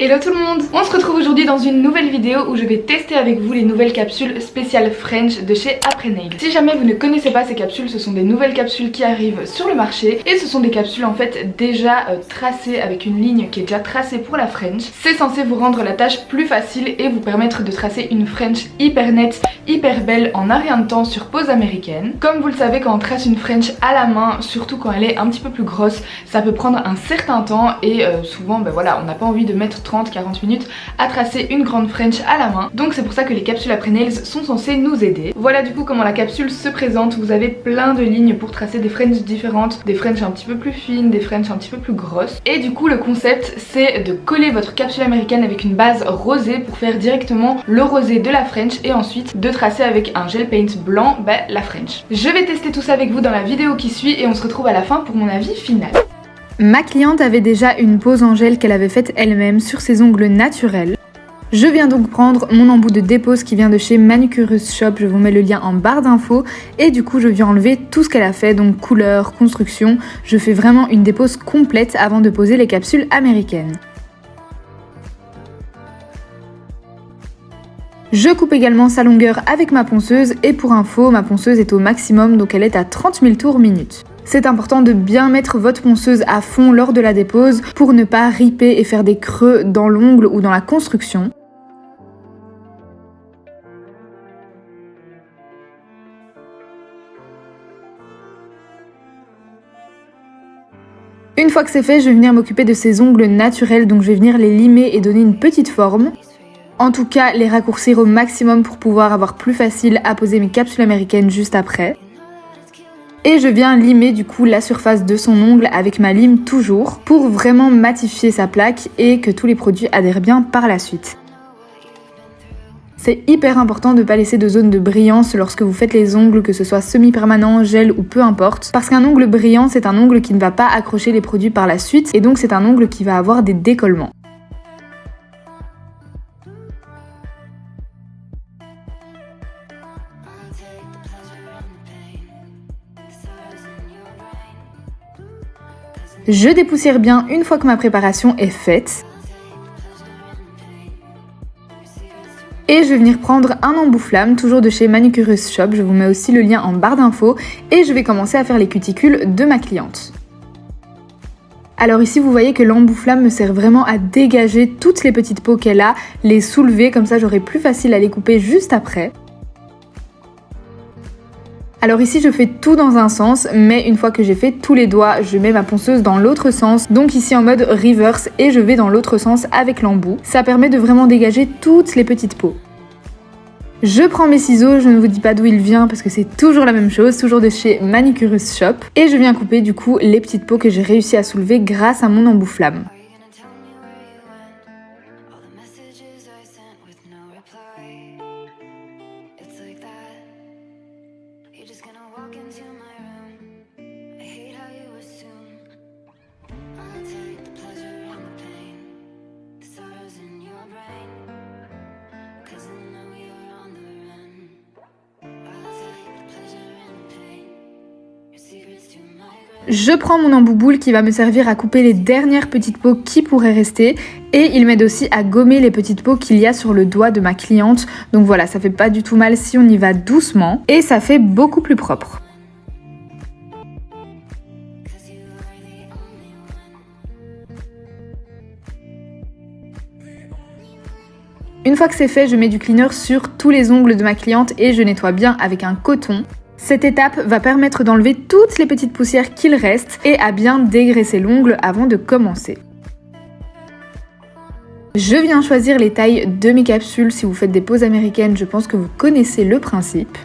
Hello tout le monde, on se retrouve aujourd'hui dans une nouvelle vidéo où je vais tester avec vous les nouvelles capsules spéciales French de chez Après Nails. Si jamais vous ne connaissez pas ces capsules, ce sont des nouvelles capsules qui arrivent sur le marché et ce sont des capsules en fait déjà tracées avec une ligne qui est déjà tracée pour la French. C'est censé vous rendre la tâche plus facile et vous permettre de tracer une French hyper nette, hyper belle en un rien de temps sur pose américaine. Comme vous le savez, quand on trace une French à la main, surtout quand elle est un petit peu plus grosse, ça peut prendre un certain temps et souvent voilà, on n'a pas envie de mettre 30-40 minutes à tracer une grande French à la main. Donc c'est pour ça que les capsules Après Nails sont censées nous aider. Voilà du coup comment la capsule se présente. Vous avez plein de lignes pour tracer des French différentes, des French un petit peu plus fines, des French un petit peu plus grosses. Et du coup le concept c'est de coller votre capsule américaine avec une base rosée pour faire directement le rosé de la French et ensuite de tracer avec un gel paint blanc la French. Je vais tester tout ça avec vous dans la vidéo qui suit et on se retrouve à la fin pour mon avis final. Ma cliente avait déjà une pose en gel qu'elle avait faite elle-même sur ses ongles naturels. Je viens donc prendre mon embout de dépose qui vient de chez Manucurus Shop, je vous mets le lien en barre d'infos, et du coup je viens enlever tout ce qu'elle a fait, donc couleur, construction. Je fais vraiment une dépose complète avant de poser les capsules américaines. Je coupe également sa longueur avec ma ponceuse et pour info, ma ponceuse est au maximum donc elle est à 30 000 tours minute. C'est important de bien mettre votre ponceuse à fond lors de la dépose pour ne pas riper et faire des creux dans l'ongle ou dans la construction. Une fois que c'est fait, je vais venir m'occuper de ces ongles naturels, donc je vais venir les limer et donner une petite forme. En tout cas, les raccourcir au maximum pour pouvoir avoir plus facile à poser mes capsules américaines juste après. Et je viens limer du coup la surface de son ongle avec ma lime toujours pour vraiment matifier sa plaque et que tous les produits adhèrent bien par la suite. C'est hyper important de ne pas laisser de zone de brillance lorsque vous faites les ongles, que ce soit semi-permanent, gel ou peu importe. Parce qu'un ongle brillant, c'est un ongle qui ne va pas accrocher les produits par la suite et donc c'est un ongle qui va avoir des décollements. Je dépoussière bien une fois que ma préparation est faite. Et je vais venir prendre un embout flamme, toujours de chez Manucurus Shop, je vous mets aussi le lien en barre d'infos, et je vais commencer à faire les cuticules de ma cliente. Alors ici vous voyez que l'embout flamme me sert vraiment à dégager toutes les petites peaux qu'elle a, les soulever, comme ça j'aurai plus facile à les couper juste après. Alors ici je fais tout dans un sens, mais une fois que j'ai fait tous les doigts, je mets ma ponceuse dans l'autre sens, donc ici en mode reverse et je vais dans l'autre sens avec l'embout. Ça permet de vraiment dégager toutes les petites peaux. Je prends mes ciseaux, je ne vous dis pas d'où il vient parce que c'est toujours la même chose, toujours de chez Manucurus Shop, et je viens couper du coup les petites peaux que j'ai réussi à soulever grâce à mon embout flamme. Je prends mon embout boule qui va me servir à couper les dernières petites peaux qui pourraient rester et il m'aide aussi à gommer les petites peaux qu'il y a sur le doigt de ma cliente. Donc voilà, ça fait pas du tout mal si on y va doucement et ça fait beaucoup plus propre. Une fois que c'est fait, je mets du cleaner sur tous les ongles de ma cliente et je nettoie bien avec un coton. Cette étape va permettre d'enlever toutes les petites poussières qu'il reste et à bien dégraisser l'ongle avant de commencer. Je viens choisir les tailles de mes capsules. Si vous faites des poses américaines, je pense que vous connaissez le principe.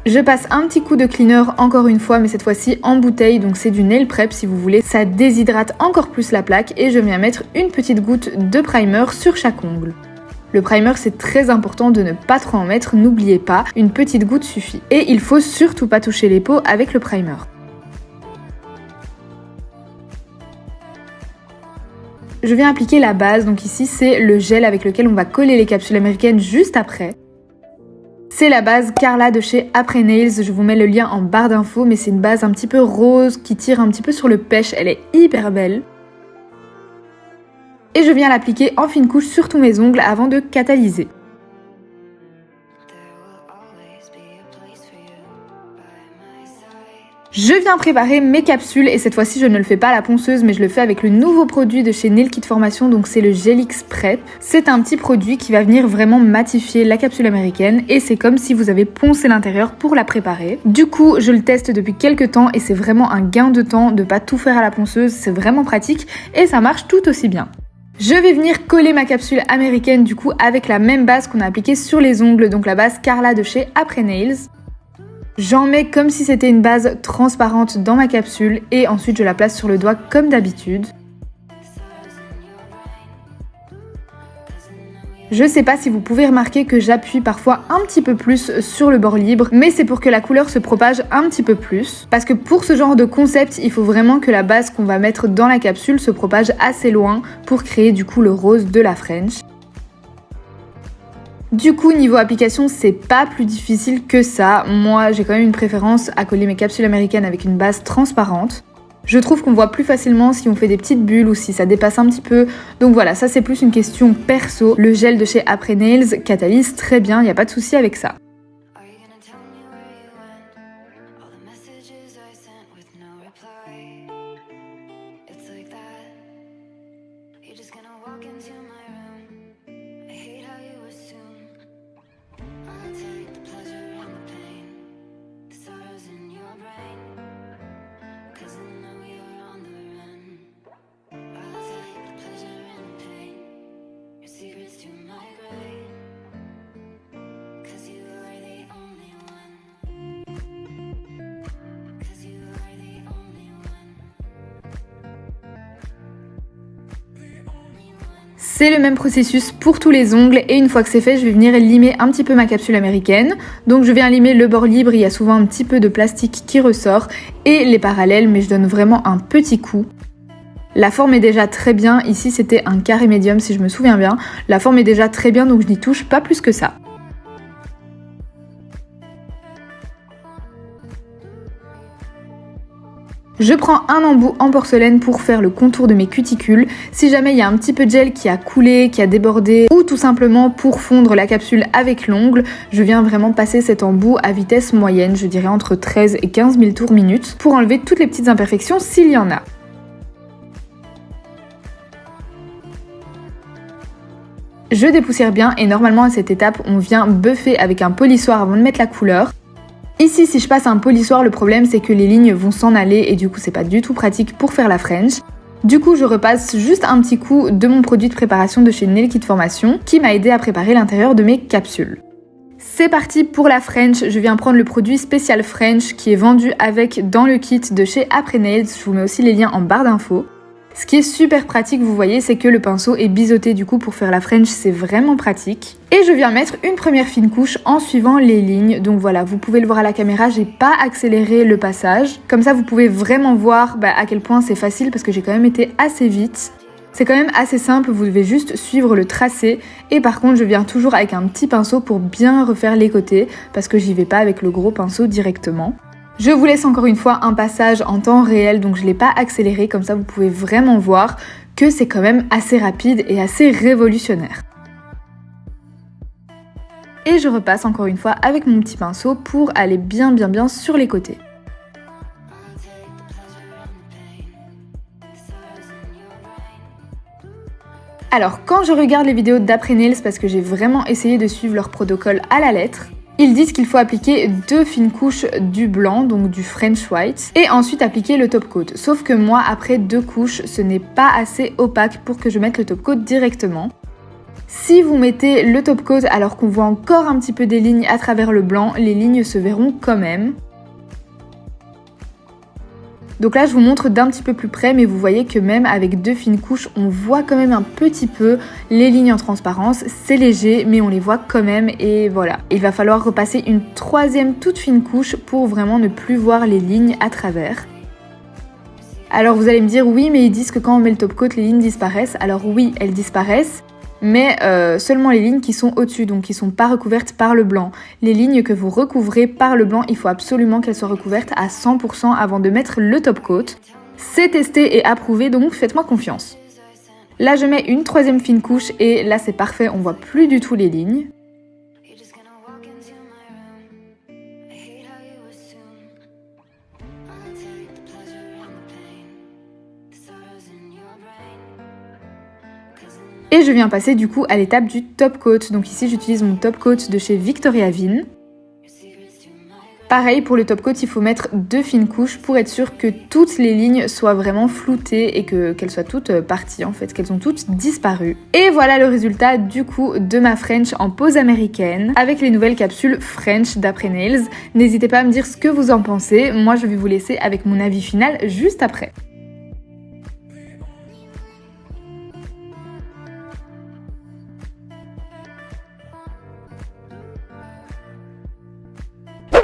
Je passe un petit coup de cleaner encore une fois, mais cette fois-ci en bouteille, donc c'est du nail prep si vous voulez. Ça déshydrate encore plus la plaque et je viens mettre une petite goutte de primer sur chaque ongle. Le primer, c'est très important de ne pas trop en mettre, n'oubliez pas, une petite goutte suffit. Et il faut surtout pas toucher les peaux avec le primer. Je viens appliquer la base, donc ici c'est le gel avec lequel on va coller les capsules américaines juste après. C'est la base Carla de chez Après Nails, je vous mets le lien en barre d'infos, mais c'est une base un petit peu rose qui tire un petit peu sur le pêche, elle est hyper belle. Et je viens l'appliquer en fine couche sur tous mes ongles avant de catalyser. Je viens préparer mes capsules et cette fois-ci je ne le fais pas à la ponceuse mais je le fais avec le nouveau produit de chez Nail Kit Formation, donc c'est le Gelix Prep. C'est un petit produit qui va venir vraiment matifier la capsule américaine et c'est comme si vous avez poncé l'intérieur pour la préparer. Du coup je le teste depuis quelques temps et c'est vraiment un gain de temps de pas tout faire à la ponceuse, c'est vraiment pratique et ça marche tout aussi bien. Je vais venir coller ma capsule américaine du coup avec la même base qu'on a appliquée sur les ongles, donc la base Carla de chez Après Nails. J'en mets comme si c'était une base transparente dans ma capsule et ensuite je la place sur le doigt comme d'habitude. Je sais pas si vous pouvez remarquer que j'appuie parfois un petit peu plus sur le bord libre, mais c'est pour que la couleur se propage un petit peu plus. Parce que pour ce genre de concept, il faut vraiment que la base qu'on va mettre dans la capsule se propage assez loin pour créer du coup le rose de la French. Du coup, niveau application, c'est pas plus difficile que ça. Moi, j'ai quand même une préférence à coller mes capsules américaines avec une base transparente. Je trouve qu'on voit plus facilement si on fait des petites bulles ou si ça dépasse un petit peu. Donc voilà, ça c'est plus une question perso. Le gel de chez Après Nails catalyse très bien, il n'y a pas de souci avec ça. C'est le même processus pour tous les ongles et une fois que c'est fait, je vais venir limer un petit peu ma capsule américaine. Donc je viens limer le bord libre, il y a souvent un petit peu de plastique qui ressort et les parallèles, mais je donne vraiment un petit coup. La forme est déjà très bien, ici c'était un carré médium si je me souviens bien. La forme est déjà très bien donc je n'y touche pas plus que ça. Je prends un embout en porcelaine pour faire le contour de mes cuticules. Si jamais il y a un petit peu de gel qui a coulé, qui a débordé ou tout simplement pour fondre la capsule avec l'ongle, je viens vraiment passer cet embout à vitesse moyenne, je dirais entre 13 et 15 000 tours minute, pour enlever toutes les petites imperfections s'il y en a. Je dépoussière bien et normalement à cette étape, on vient buffer avec un polissoir avant de mettre la couleur. Ici, si je passe un polissoir, le problème c'est que les lignes vont s'en aller et du coup c'est pas du tout pratique pour faire la French. Du coup, je repasse juste un petit coup de mon produit de préparation de chez Nail Kit Formation qui m'a aidé à préparer l'intérieur de mes capsules. C'est parti pour la French, je viens prendre le produit spécial French qui est vendu avec dans le kit de chez Après Nails, je vous mets aussi les liens en barre d'infos. Ce qui est super pratique, vous voyez, c'est que le pinceau est biseauté du coup pour faire la French, c'est vraiment pratique. Et je viens mettre une première fine couche en suivant les lignes. Donc voilà, vous pouvez le voir à la caméra, j'ai pas accéléré le passage. Comme ça, vous pouvez vraiment voir à quel point c'est facile parce que j'ai quand même été assez vite. C'est quand même assez simple, vous devez juste suivre le tracé. Et par contre, je viens toujours avec un petit pinceau pour bien refaire les côtés parce que j'y vais pas avec le gros pinceau directement. Je vous laisse encore une fois un passage en temps réel, donc je ne l'ai pas accéléré, comme ça vous pouvez vraiment voir que c'est quand même assez rapide et assez révolutionnaire. Et je repasse encore une fois avec mon petit pinceau pour aller bien sur les côtés. Alors quand je regarde les vidéos d'Après Nails, parce que j'ai vraiment essayé de suivre leur protocole à la lettre, ils disent qu'il faut appliquer 2 fines couches du blanc, donc du French White, et ensuite appliquer le top coat. Sauf que moi, après 2 couches, ce n'est pas assez opaque pour que je mette le top coat directement. Si vous mettez le top coat alors qu'on voit encore un petit peu des lignes à travers le blanc, les lignes se verront quand même. Donc là je vous montre d'un petit peu plus près, mais vous voyez que même avec 2 fines couches, on voit quand même un petit peu les lignes en transparence. C'est léger, mais on les voit quand même et voilà. Il va falloir repasser une 3e toute fine couche pour vraiment ne plus voir les lignes à travers. Alors vous allez me dire oui, mais ils disent que quand on met le top coat, les lignes disparaissent. Alors oui, elles disparaissent, mais seulement les lignes qui sont au-dessus, donc qui sont pas recouvertes par le blanc. Les lignes que vous recouvrez par le blanc, il faut absolument qu'elles soient recouvertes à 100% avant de mettre le top coat. C'est testé et approuvé, donc faites-moi confiance. Là je mets une troisième fine couche et là c'est parfait, on voit plus du tout les lignes. Et je viens passer du coup à l'étape du top coat. Donc ici j'utilise mon top coat de chez Victoria Vin. Pareil pour le top coat, il faut mettre 2 fines couches pour être sûr que toutes les lignes soient vraiment floutées et qu'elles soient toutes parties en fait, qu'elles ont toutes disparu. Et voilà le résultat du coup de ma French en pose américaine avec les nouvelles capsules French d'Après Nails. N'hésitez pas à me dire ce que vous en pensez, moi je vais vous laisser avec mon avis final juste après.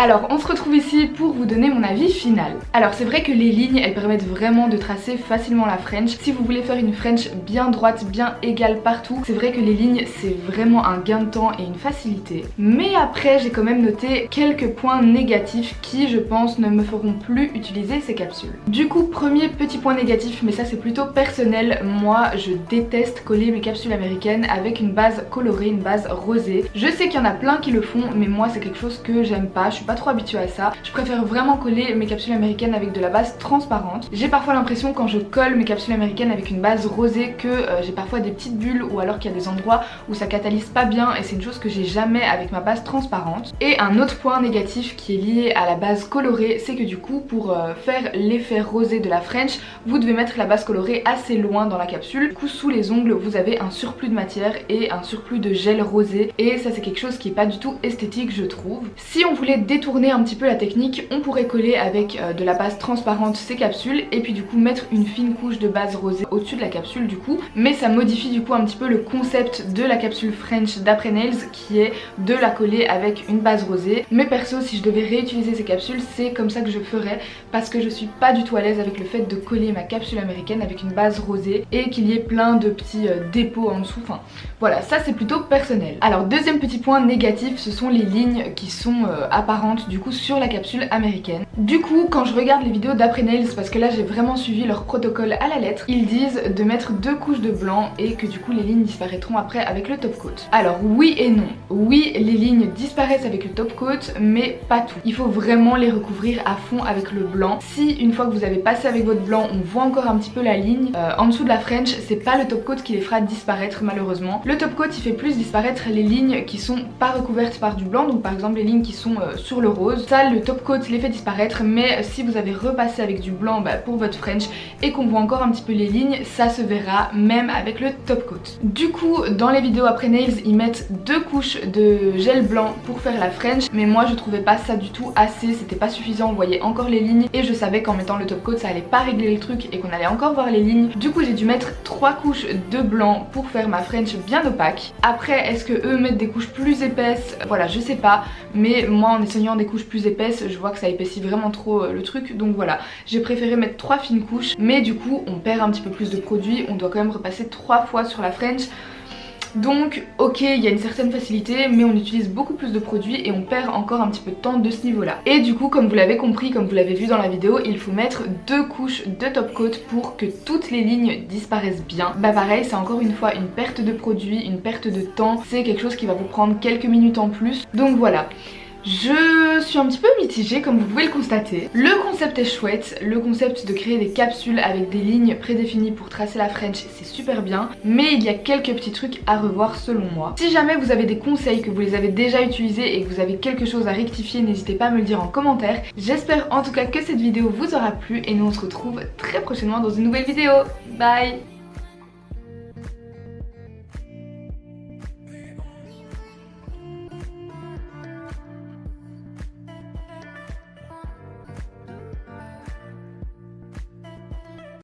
Alors on se retrouve ici pour vous donner mon avis final. Alors c'est vrai que les lignes elles permettent vraiment de tracer facilement la French. Si vous voulez faire une French bien droite, bien égale partout, c'est vrai que les lignes c'est vraiment un gain de temps et une facilité. Mais après j'ai quand même noté quelques points négatifs qui je pense ne me feront plus utiliser ces capsules. Du coup premier petit point négatif, mais ça c'est plutôt personnel, moi je déteste coller mes capsules américaines avec une base colorée, une base rosée. Je sais qu'il y en a plein qui le font mais moi c'est quelque chose que j'aime pas, je suis pas trop habituée à ça. Je préfère vraiment coller mes capsules américaines avec de la base transparente. J'ai parfois l'impression quand je colle mes capsules américaines avec une base rosée que j'ai parfois des petites bulles ou alors qu'il y a des endroits où ça catalyse pas bien et c'est une chose que j'ai jamais avec ma base transparente. Et un autre point négatif qui est lié à la base colorée, c'est que du coup pour faire l'effet rosé de la French, vous devez mettre la base colorée assez loin dans la capsule. Du coup sous les ongles vous avez un surplus de matière et un surplus de gel rosé et ça c'est quelque chose qui est pas du tout esthétique je trouve. Si on voulait détourner un petit peu la technique, on pourrait coller avec de la base transparente ces capsules et puis du coup mettre une fine couche de base rosée au-dessus de la capsule du coup, mais ça modifie du coup un petit peu le concept de la capsule French d'Après Nails qui est de la coller avec une base rosée. Mais perso si je devais réutiliser ces capsules c'est comme ça que je ferais parce que je suis pas du tout à l'aise avec le fait de coller ma capsule américaine avec une base rosée et qu'il y ait plein de petits dépôts en dessous, enfin voilà ça c'est plutôt personnel. Alors deuxième petit point négatif, ce sont les lignes qui sont apparentes du coup sur la capsule américaine. Du coup quand je regarde les vidéos d'Après Nails, parce que là j'ai vraiment suivi leur protocole à la lettre, ils disent de mettre 2 couches de blanc et que du coup les lignes disparaîtront après avec le top coat. Alors oui et non, oui les lignes disparaissent avec le top coat mais pas tout. Il faut vraiment les recouvrir à fond avec le blanc. Si une fois que vous avez passé avec votre blanc on voit encore un petit peu la ligne en dessous de la French, c'est pas le top coat qui les fera disparaître malheureusement. Le top coat il fait plus disparaître les lignes qui sont pas recouvertes par du blanc, donc par exemple les lignes qui sont sur le rose. Ça le top coat les fait disparaître, mais si vous avez repassé avec du blanc pour votre French et qu'on voit encore un petit peu les lignes, ça se verra même avec le top coat. Du coup dans les vidéos Après Nails ils mettent 2 couches de gel blanc pour faire la French, mais moi je trouvais pas ça du tout assez, c'était pas suffisant, on voyait encore les lignes et je savais qu'en mettant le top coat ça allait pas régler le truc et qu'on allait encore voir les lignes. Du coup j'ai dû mettre 3 couches de blanc pour faire ma French bien opaque. Après est-ce que eux mettent des couches plus épaisses, voilà je sais pas, mais moi en essayant des couches plus épaisses je vois que ça épaissit vraiment trop le truc, donc voilà j'ai préféré mettre 3 fines couches, mais du coup on perd un petit peu plus de produit, on doit quand même repasser 3 fois sur la French. Donc ok il y a une certaine facilité mais on utilise beaucoup plus de produits et on perd encore un petit peu de temps de ce niveau là. Et du coup comme vous l'avez compris, comme vous l'avez vu dans la vidéo, il faut mettre 2 couches de top coat pour que toutes les lignes disparaissent bien. Bah pareil c'est encore une fois une perte de produit, une perte de temps, c'est quelque chose qui va vous prendre quelques minutes en plus, donc voilà. Je suis un petit peu mitigée comme vous pouvez le constater. Le concept est chouette, le concept de créer des capsules avec des lignes prédéfinies pour tracer la French c'est super bien, mais il y a quelques petits trucs à revoir selon moi. Si jamais vous avez des conseils, que vous les avez déjà utilisés et que vous avez quelque chose à rectifier, n'hésitez pas à me le dire en commentaire. J'espère en tout cas que cette vidéo vous aura plu et nous on se retrouve très prochainement dans une nouvelle vidéo. Bye!